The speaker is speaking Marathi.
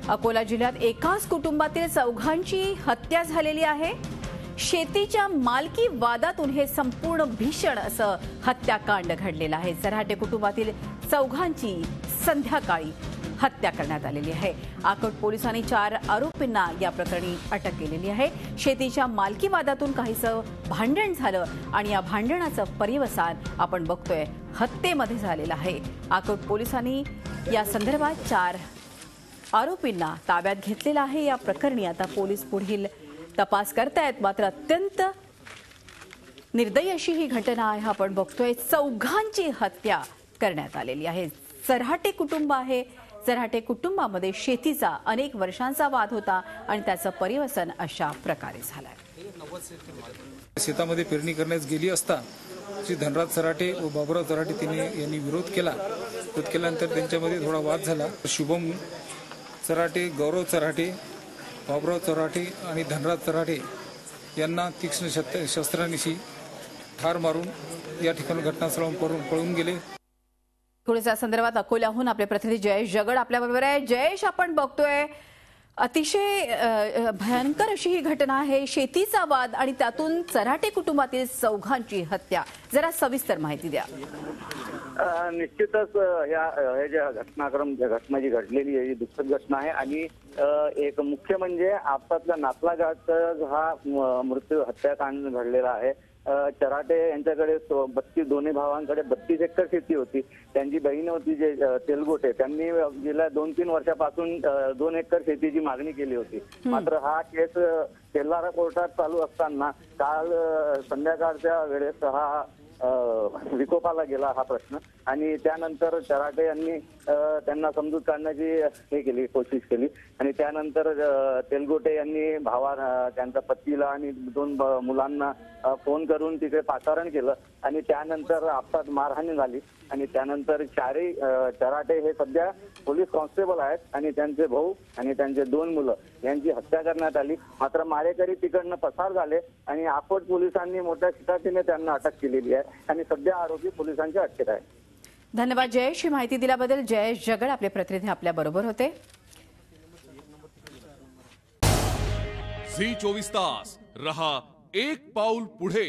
अकोला जिल्ह्यात एकाच कुटुंबातील चौघांची हत्या झालेली आहे। शेतीच्या मालकी वादातून हे संपूर्ण भीषण असं हत्याकांड घडलेलं आहे। चराटे कुटुंबातील चौघांची संध्याकाळी हत्या करण्यात आलेली आहे। आकोट पोलिसांनी 4 आरोपींना या प्रकरणी अटक केलेली आहे। शेतीच्या मालकी वादातून काहीसं भांडण झालं आणि या भांडणाचं पर्यवसान आपण बघतोय हत्येमध्ये झालेलं आहे। आकोट पोलिसांनी या संदर्भात 4 आरोपींना ताब्यात घेतलेलं आहे। या प्रकरणी आता पोलीस पुढील तपास करतायत। मात्र अत्यंत निर्दयी अशी ही घटना आहे। आपण बघतोय चौघांची हत्या करण्यात आलेली आहे। चराटे कुटुंब आहे। चराटे कुटुंबामध्ये शेतीचा अनेक वर्षांचा वाद होता आणि त्याचं परिवसन अशा प्रकारे झालंय। शेतामध्ये पेरणी करण्यास गेली असता श्री धनराज चराटे व बाबुराव चराटे यांनी विरोध केल्यानंतर त्यांच्यामध्ये थोडा वाद झाला। शुभम चराटे, गौरव चराटे, बाबुराव चराटे आणि धनराज चराटे यांना तीक्ष्ण शस्त्रांनिशी ठार मारून या ठिकाणी घटनास्थळावरून पळून गेले। थोडेसे या संदर्भात अकोल्याहून आपले प्रतिनिधी जयेश जगड आपल्याबरोबर आहे। जयेश, आपण बघतोय अतिशय भयंकर अशी ही घटना आहे। शेतीचा वाद आणि त्यातून चराटे कुटुंबातील चौघांची हत्या। जरा सविस्तर माहिती द्या। निश्चितच हे जे घटना जी घडलेली आहे ही दुःखद घटना आहे आणि एक मुख्य म्हणजे आपसातल्या नातलागात हा मृत्यू हत्याकांड घडलेला आहे। चराटे यांच्याकडे दोन्ही भावांकडे 32 एकर शेती होती। त्यांची बहीण होती जे तेलगोटे, त्यांनी गेल्या 2-3 वर्षापासून 2 एकर शेतीची मागणी केली होती। मात्र हा केस तेलारा कोर्टात चालू असताना काल संध्याकाळच्या वेळेस हा विकोपाला गेला हा प्रश्न आणि त्यानंतर चराटे यांनी त्यांना समजूत काढण्याची कोशिश केली आणि त्यानंतर तेलगोटे यांनी त्यांच्या पतीला आणि 2 मुलांना फोन करून तिथे पाचारण केलं आणि त्यानंतर आपसात मारहाणी झाली आणि त्यानंतर 4 चराटे हे सध्या पोलीस कॉन्स्टेबल आहेत आणि त्यांचे भाऊ आणि त्यांचे 2 मुलं यांची हत्या करण्यात आली। मात्र मारेकरी तिकडनं पसार झाले आणि आकोट पोलिसांनी मोठ्या शिताफीने त्यांना अटक केलेली आहे आणि सध्या आरोपी पोलिसांच्या अटकेत आहे। धन्यवाद जयेश, ही माहिती दिल्याबद्दल। जयेश जगड आपले प्रतिनिधी आपल्या बरोबर होते। झी 24 तास रहा एक पाऊल पुढे।